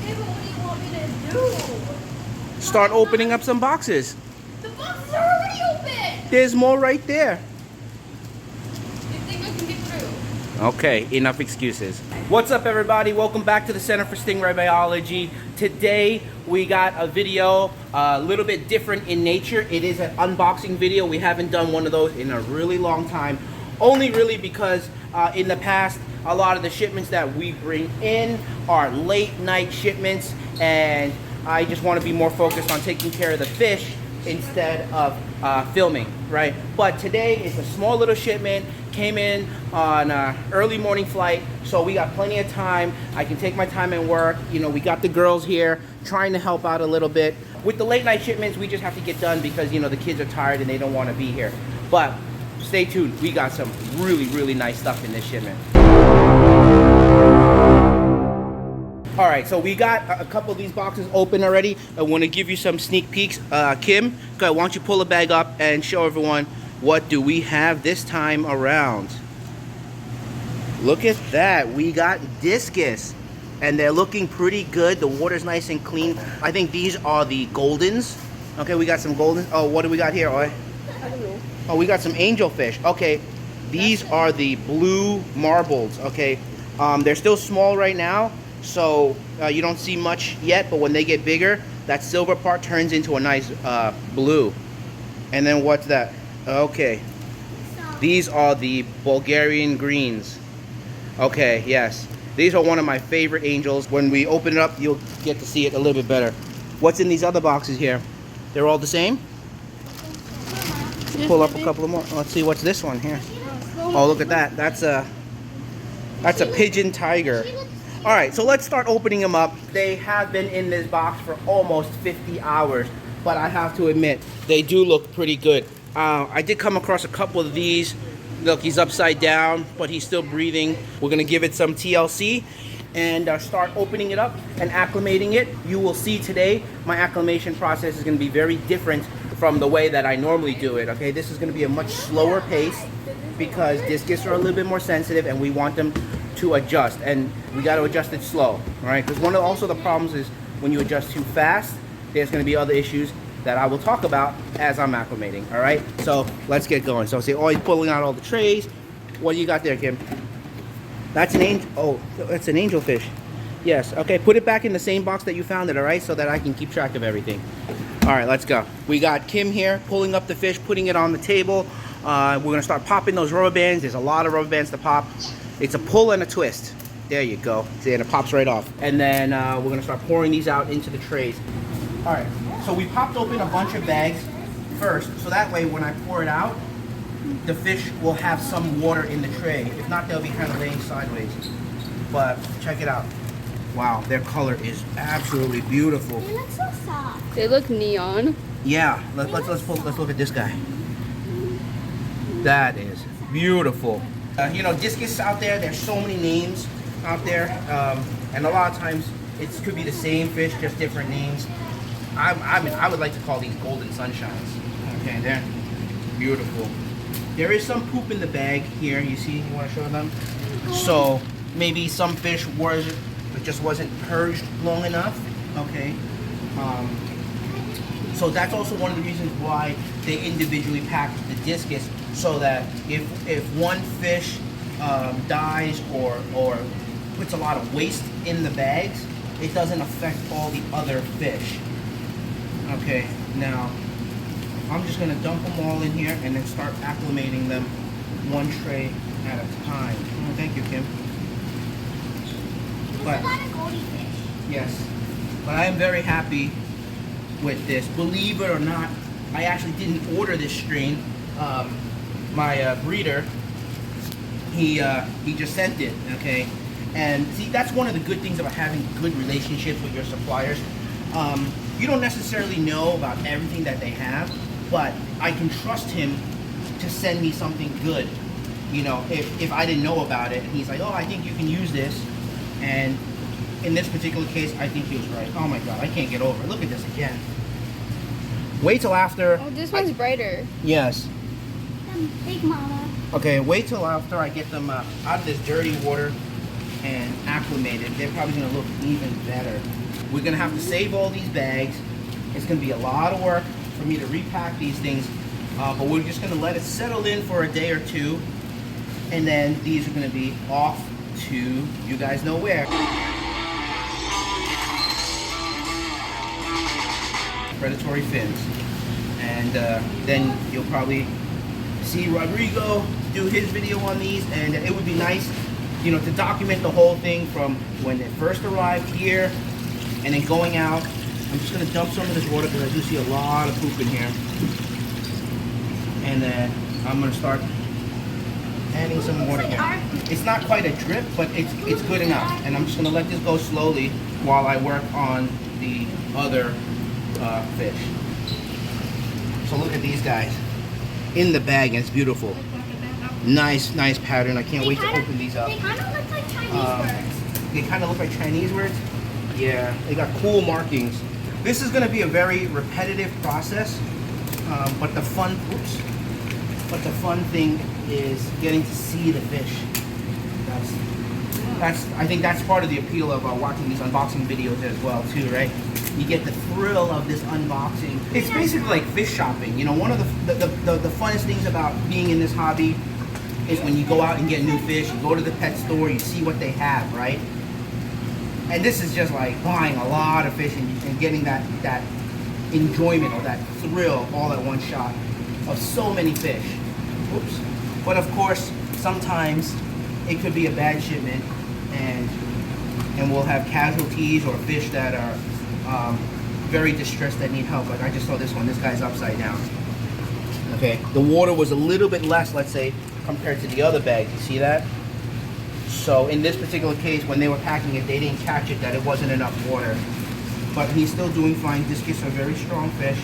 Okay, but what do you want me to do? Start opening up some boxes. The boxes are already open! There's more right there. You think I can get through? Okay, enough excuses. What's up, everybody? Welcome back to the Center for Stingray Biology. Today we got a video a little bit different in nature. It is an unboxing video. We haven't done one of those in a really long time. Only really because in the past, a lot of the shipments that we bring in are late night shipments, and I just want to be more focused on taking care of the fish instead of filming, right? But today is a small little shipment, came in on an early morning flight, so we got plenty of time. I can take my time and work. You know, we got the girls here trying to help out a little bit. With the late night shipments, we just have to get done because, you know, the kids are tired and they don't want to be here. But stay tuned, we got some really nice stuff in this shipment. All right, so we got a couple of these boxes open already. I want to give you some sneak peeks. Kim, go ahead, why don't you pull a bag up and show everyone what do we have this time around. Look at that, we got discus, and they're looking pretty good. The water's nice and clean. I think these are the goldens. Okay, we got some goldens. Oh, what do we got here? I don't know. Oh, we got some angelfish. Okay, these are the blue marbles. Okay, they're still small right now, so you don't see much yet, but when they get bigger, that silver part turns into a nice blue. And then what's that? Okay, these are the Bulgarian greens. Okay, yes, these are one of my favorite angels. When we open it up, you'll get to see it a little bit better. What's in these other boxes here? They're all the same? Pull up a couple of more. Let's see, what's this one here? Oh, look at that. That's a pigeon tiger. All right, so let's start opening them up. They have been in this box for almost 50 hours, but I have to admit, they do look pretty good. I did come across a couple of these. Look, he's upside down, but he's still breathing. We're gonna give it some TLC and start opening it up and acclimating it. You will see today, my acclimation process is gonna be very different from the way that I normally do it, okay? This is gonna be a much slower pace because discus are a little bit more sensitive and we want them to adjust, and we got to adjust it slow, all right? Because one of also the problems is when you adjust too fast, there's going to be other issues that I will talk about as I'm acclimating, all right? So let's get going. So see, oh, he's pulling out all the trays. What do you got there, Kim? That's an angel. Oh, that's an angelfish. Yes. Okay. Put it back in the same box that you found it, all right? So that I can keep track of everything. All right, let's go. We got Kim here pulling up the fish, putting it on the table. We're gonna start popping those rubber bands. There's a lot of rubber bands to pop. It's a pull and a twist. There you go. See, and it pops right off. And then we're gonna start pouring these out into the trays. All right, so we popped open a bunch of bags first, so that way when I pour it out, the fish will have some water in the tray. If not, they'll be kind of laying sideways. But check it out. Wow, their color is absolutely beautiful. They look so soft. They look neon. Yeah, let's look at this guy. That is beautiful. You know, discus out there, there's so many names out there, and a lot of times it could be the same fish, just different names. I mean, I would like to call these golden sunshines. Okay, they're beautiful. There is some poop in the bag here. You see? You want to show them? So maybe some fish just wasn't purged long enough. Okay. So that's also one of the reasons why they individually pack the discus, so that if one fish dies or puts a lot of waste in the bags, it doesn't affect all the other fish. Okay, now I'm just gonna dump them all in here and then start acclimating them one tray at a time. Oh, thank you, Kim. But yes, but I am very happy with this. Believe it or not, I actually didn't order this strain. My breeder, he just sent it, okay? And see, that's one of the good things about having good relationships with your suppliers. You don't necessarily know about everything that they have, but I can trust him to send me something good. You know, if I didn't know about it, and he's like, oh, I think you can use this. And in this particular case, I think he was right. Oh my God, I can't get over it. Look at this again. Wait till after. Oh, this one's brighter. Yes. Big mama. Okay, wait till after I get them out of this dirty water and acclimated, they're probably gonna look even better. We're gonna have to save all these bags. It's gonna be a lot of work for me to repack these things, but we're just gonna let it settle in for a day or two, and then these are gonna be off to you guys know where. Predatory fins. And then you'll probably see Rodrigo do his video on these, and it would be nice, you know, to document the whole thing from when it first arrived here and then going out. I'm just gonna dump some of this water because I do see a lot of poop in here. And then I'm gonna start adding some water here. It's not quite a drip, but it's good enough. And I'm just gonna let this go slowly while I work on the other fish. So look at these guys in the bag, and it's beautiful. Nice pattern. I can't wait to open these up. They kind of look like Chinese words. They kind of look like Chinese words. Yeah, they got cool markings. This is going to be a very repetitive process, but the fun thing is getting to see the fish. I think that's part of the appeal of watching these unboxing videos as well too, right? You get the thrill of this unboxing. It's basically like fish shopping. You know, one of the funnest things about being in this hobby is when you go out and get new fish, you go to the pet store, you see what they have, right? And this is just like buying a lot of fish and getting that enjoyment or that thrill all at one shot of so many fish. Oops. But of course, sometimes it could be a bad shipment, and we'll have casualties or fish that are very distressed that need help. Like I just saw this one. This guy's upside down. Okay, the water was a little bit less, let's say, compared to the other bags. You see that? So in this particular case, when they were packing it, they didn't catch it that it wasn't enough water. But he's still doing fine. Discus are very strong fish.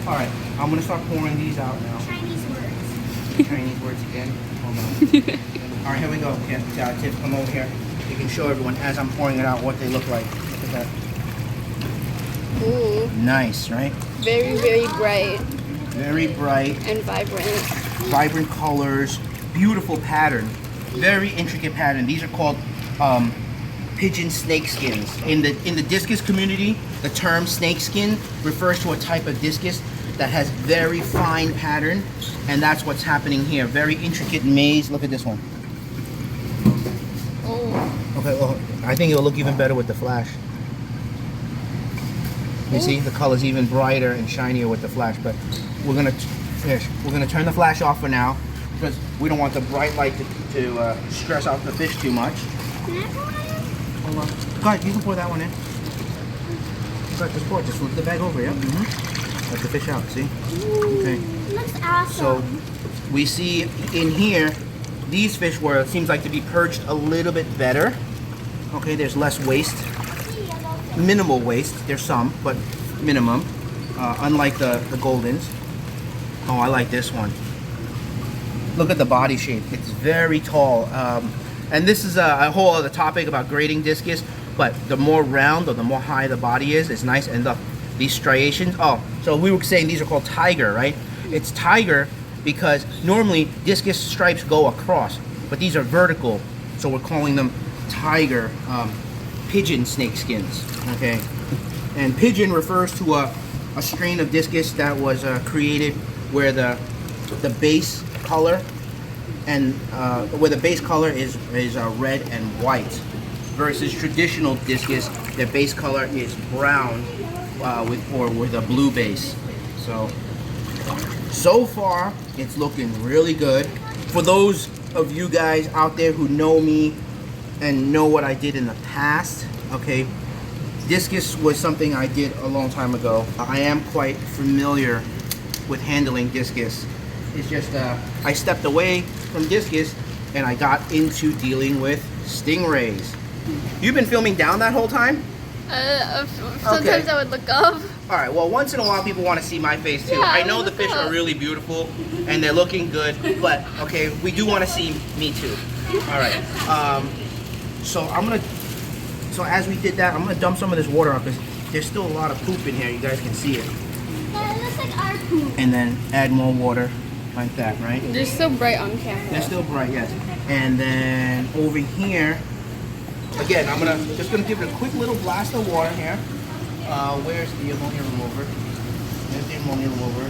All right, I'm gonna start pouring these out now. Chinese words. Chinese words again. Hold on. All right, here we go. Yeah, Tiff, come over here. You can show everyone as I'm pouring it out what they look like. Look at that. Ooh. Nice, right? Very, very bright Very bright, and vibrant. vibrant colors, beautiful pattern, very intricate pattern. These are called pigeon snake skins. In the discus community, the term snake skin refers to a type of discus that has very fine pattern, and that's what's happening here. Very intricate maze. Look at this one. Oh. Okay, well, I think it'll look even better with the flash. You see, the color's even brighter and shinier with the flash, but we're gonna turn the flash off for now because we don't want the bright light to stress out the fish too much. Hold on. Go ahead, you can pour that one in. Go ahead, just pour it. Just flip the bag over, yeah? Let the fish out, see? Okay. Looks awesome. So we see in here, these fish were, it seems like to be purged a little bit better. Okay, there's less waste. Minimal waste. There's some, but minimum. Unlike the Goldens. Oh, I like this one. Look at the body shape. It's very tall. And this is a whole other topic about grading discus, but the more round or the more high the body is, it's nice. And these striations, oh, so we were saying these are called tiger, right? It's tiger because normally discus stripes go across, but these are vertical, so we're calling them tiger pigeon snake skins, okay? And pigeon refers to a strain of discus that was created where the base color and where the base color is red and white, versus traditional discus, their base color is brown with a blue base. So far it's looking really good. For those of you guys out there who know me and know what I did in the past, okay, discus was something I did a long time ago. I am quite familiar with handling discus. It's just I stepped away from discus and I got into dealing with stingrays. You've been filming down that whole time? Sometimes Okay. I would look up. All right, well, once in a while people want to see my face too. Yeah, I know the look fish up. are really beautiful and they're looking good, but okay, we do want to see me too. All right, so as we did that, I'm gonna dump some of this water out because there's still a lot of poop in here. You guys can see it. Yeah, it looks like our poop. And then add more water like that, right? They're so bright on camera. They're still bright, yes. And then over here, Again, I'm just gonna give it a quick little blast of water here. Where's the ammonia remover? There's the ammonia remover.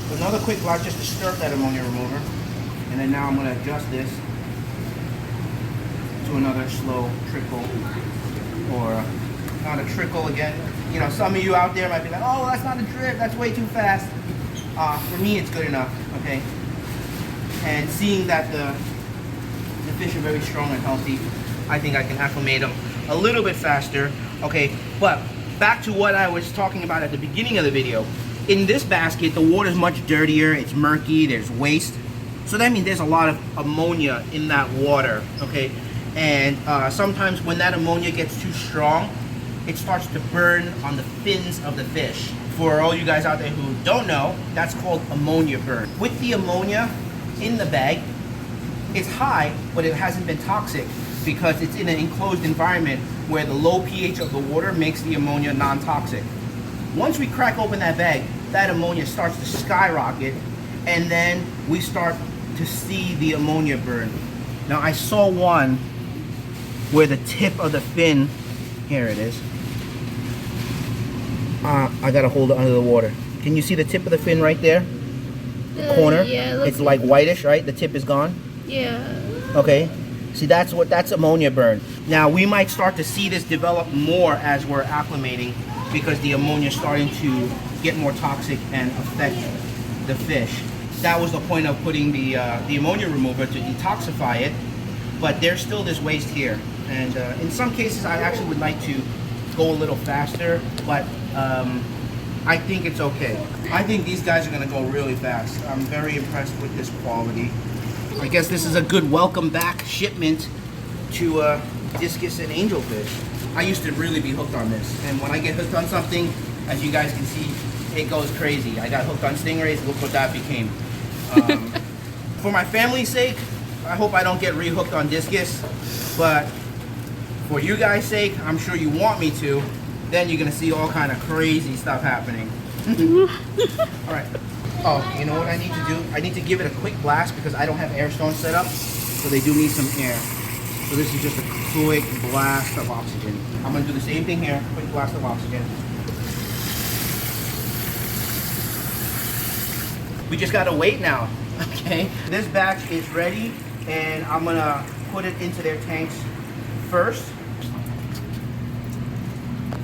So another quick blast just to stir up that ammonia remover. And then now I'm gonna adjust this to another slow trickle, or not a trickle again. You know, some of you out there might be like, oh, that's not a drip, that's way too fast. For me, it's good enough, okay? And seeing that the fish are very strong and healthy, I think I can acclimate them a little bit faster, okay? But back to what I was talking about at the beginning of the video. In this basket, the water is much dirtier, it's murky, there's waste. So that means there's a lot of ammonia in that water, okay? And sometimes when that ammonia gets too strong, it starts to burn on the fins of the fish. For all you guys out there who don't know, that's called ammonia burn. With the ammonia in the bag, it's high, but it hasn't been toxic because it's in an enclosed environment where the low pH of the water makes the ammonia non-toxic. Once we crack open that bag, that ammonia starts to skyrocket, and then we start to see the ammonia burn. Now I saw one where the tip of the fin, here it is. I gotta hold it under the water. Can you see the tip of the fin right there? The corner? Yeah, it's like whitish, right? The tip is gone? Yeah. Okay. See, that's ammonia burn. Now we might start to see this develop more as we're acclimating because the ammonia is starting to get more toxic and affect the fish. That was the point of putting the ammonia remover to detoxify it, but there's still this waste here. And in some cases, I actually would like to go a little faster, but I think it's okay. I think these guys are gonna go really fast. I'm very impressed with this quality. I guess this is a good welcome back shipment to Discus and Angelfish. I used to really be hooked on this, and when I get hooked on something, as you guys can see, it goes crazy. I got hooked on stingrays, look what that became. For my family's sake, I hope I don't get re-hooked on Discus, but for you guys' sake, I'm sure you want me to, then you're gonna see all kind of crazy stuff happening. All right. Oh, you know what I need to do? I need to give it a quick blast because I don't have air stones set up, so they do need some air. So this is just a quick blast of oxygen. I'm gonna do the same thing here, quick blast of oxygen. We just gotta wait now, okay? This batch is ready, and I'm gonna put it into their tanks first.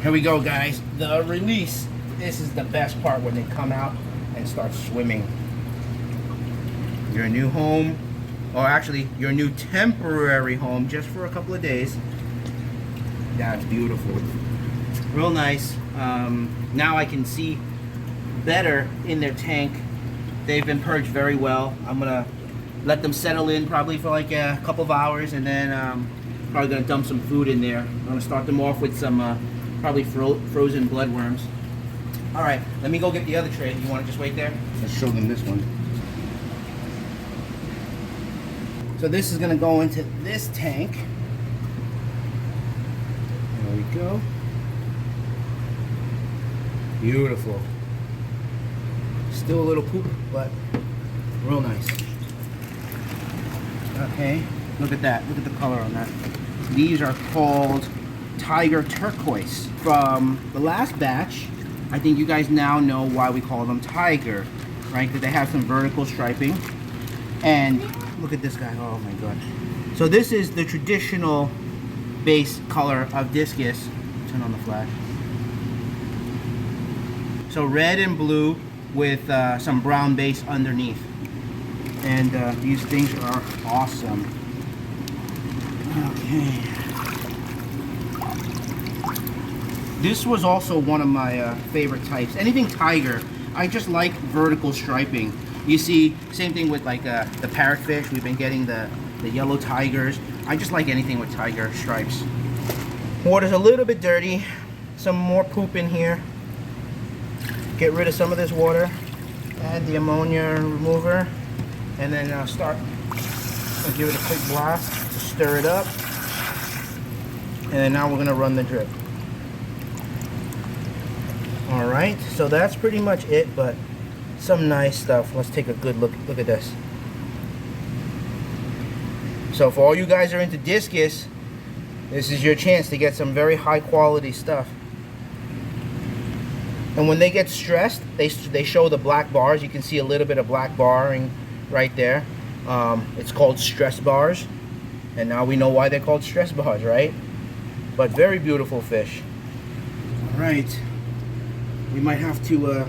Here we go, guys. The release. This is the best part when they come out and start swimming. Your new home, or actually your new temporary home, just for a couple of days. That's beautiful. Real nice. Now I can see better in their tank. They've been purged very well. I'm gonna let them settle in probably for like a couple of hours, and then probably gonna dump some food in there. I'm gonna start them off with some probably frozen bloodworms. All right, let me go get the other tray. You want to just wait there? Let's show them this one. So this is gonna go into this tank. There we go. Beautiful. Still a little poop, but real nice. Okay, look at that. Look at the color on that. These are called Tiger Turquoise. From the last batch, I think you guys now know why we call them Tiger, right? Because they have some vertical striping. And look at this guy. Oh my god. So this is the traditional base color of Discus. Turn on the flash. So red and blue with some brown base underneath. And these things are awesome. Okay. This was also one of my favorite types. Anything tiger, I just like vertical striping. You see, same thing with like the parrotfish. We've been getting the yellow tigers. I just like anything with tiger stripes. Water's a little bit dirty. Some more poop in here. Get rid of some of this water. Add the ammonia remover. And then start, I'll give it a quick blast to stir it up. And then now we're gonna run the drip. All right, so that's pretty much it, but some nice stuff. Let's take a good look. Look at this. So for all you guys who are into Discus, This is your chance to get some very high quality stuff. And when they get stressed, they show the black bars. You can see a little bit of black barring right there. It's called stress bars. And now we know why they're called stress bars, right? But very beautiful fish. All right. We might have to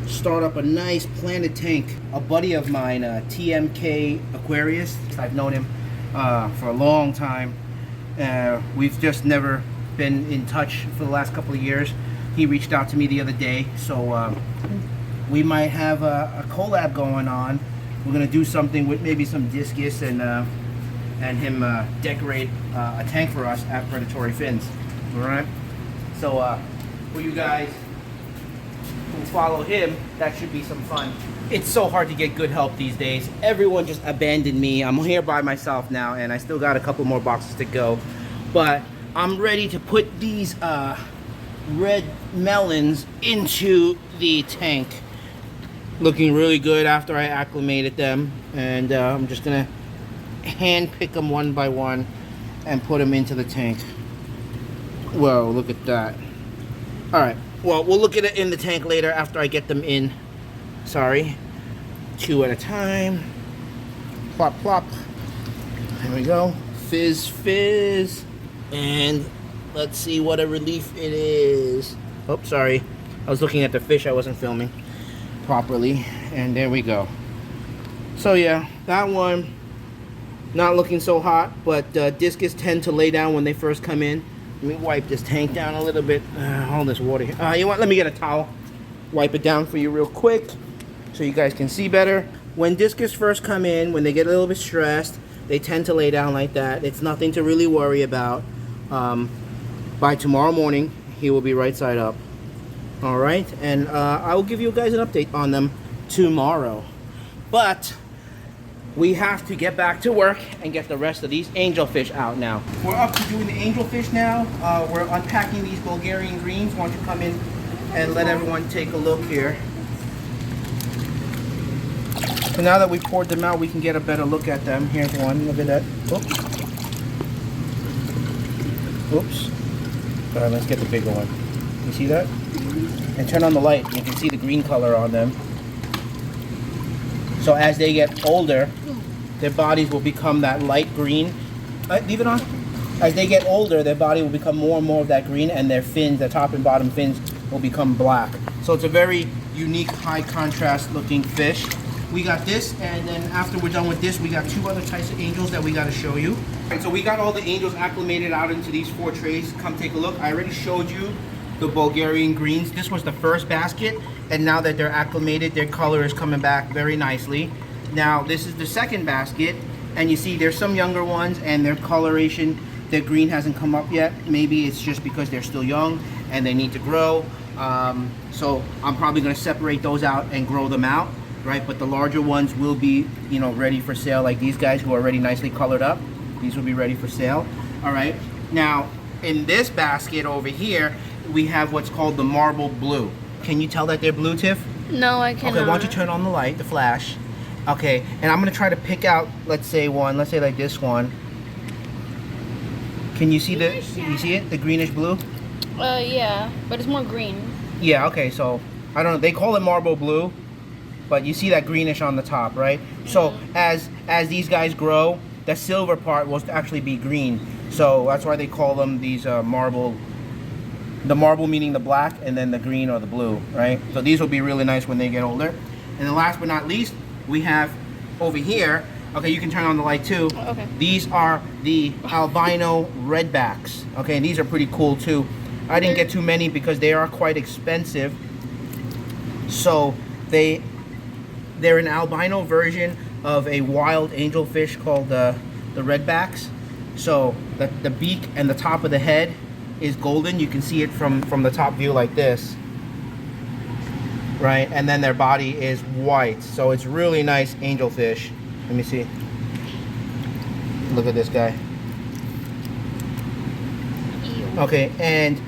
start up a nice planted tank. A buddy of mine, TMK Aquarius, I've known him for a long time. We've just never been in touch for the last couple of years. He reached out to me the other day, so we might have a collab going on. We're gonna do something with maybe some discus and him decorate a tank for us at Predatory Fins. All right. So for you guys who follow him, that should be some fun. It's so hard to get good help these days. Everyone just abandoned me. I'm here by myself now, and I still got a couple more boxes to go. But I'm ready to put these red melons into the tank. Looking really good after I acclimated them, and I'm just gonna hand pick them one by one and put them into the tank. Whoa, look at that. All right, well, we'll look at it in the tank later after I get them in. Sorry. 2 at a time. Plop, plop. There we go. Fizz, fizz. And let's see what a relief it is. Oh, sorry. I was looking at the fish. I wasn't filming properly. And there we go. So yeah, that one not looking so hot, but discus tend to lay down when they first come in. Let me wipe this tank down a little bit. All this water here. You know what? Let me get a towel. Wipe it down for you real quick so you guys can see better. When discus first come in, when they get a little bit stressed, they tend to lay down like that. It's nothing to really worry about. By tomorrow morning, he will be right side up. All right, and I will give you guys an update on them tomorrow. But we have to get back to work and get the rest of these angelfish out now. We're up to doing the angelfish now. We're unpacking these Bulgarian greens. Why don't you come in and let everyone take a look here. So now that we poured them out, we can get a better look at them. Here's one. Look at that. Oops. Oops. All right, let's get the bigger one. You see that? And turn on the light. You can see the green color on them. So as they get older, their bodies will become that light green. Leave it on. As they get older, their body will become more and more of that green, and their fins, the top and bottom fins, will become black. So it's a very unique, high contrast looking fish. We got this, and then after we're done with this, we got 2 other types of angels that we got to show you. All right, so we got all the angels acclimated out into these 4 trays. Come take a look. I already showed you the Bulgarian greens. This was the first basket, and now that they're acclimated, their color is coming back very nicely. Now this is the second basket, and you see there's some younger ones, and their coloration, their green hasn't come up yet. Maybe it's just because they're still young and they need to grow. So I'm probably going to separate those out and grow them out, right? But the larger ones will be, you know, ready for sale, like these guys who are already nicely colored up. These will be ready for sale. All right. Now in this basket over here, we have what's called the marble blue. Can you tell that they're blue, Tiff? No, I cannot. Okay, why don't you turn on the light, the flash. Okay, and I'm gonna try to pick out, let's say like this one. Can you see you see it, the greenish blue? Yeah, but it's more green. Yeah, okay, so, I don't know, they call it marble blue, but you see that greenish on the top, right? So, as these guys grow, the silver part will actually be green. So, that's why they call them these marble. The marble meaning the black, and then the green or the blue, right? So these will be really nice when they get older. And then last but not least, we have over here, okay, you can turn on the light too. Okay. These are the albino redbacks. Okay, and these are pretty cool too. I didn't get too many because they are quite expensive. So they're an albino version of a wild angelfish called the redbacks. So the beak and the top of the head is golden. You can see it from the top view like this, right? And then their body is white. So it's really nice angelfish. Let me see. Look at this guy. Okay, and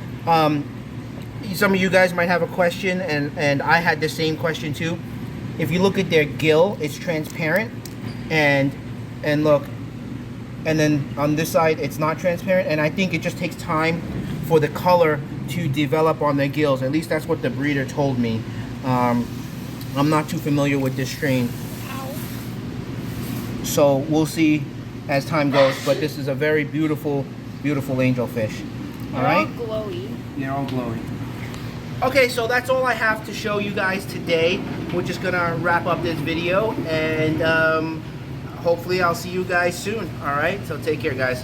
some of you guys might have a question, and I had the same question too. If you look at their gill, it's transparent, and look, and then on this side it's not transparent, and I think it just takes time for the color to develop on their gills. At least that's what the breeder told me. I'm not too familiar with this strain, so we'll see as time goes, but this is a very beautiful angelfish. All right, They're all glowy. they're all glowing. Okay, so that's all I have to show you guys today. We're just gonna wrap up this video, and hopefully I'll see you guys soon. All right, so take care, guys.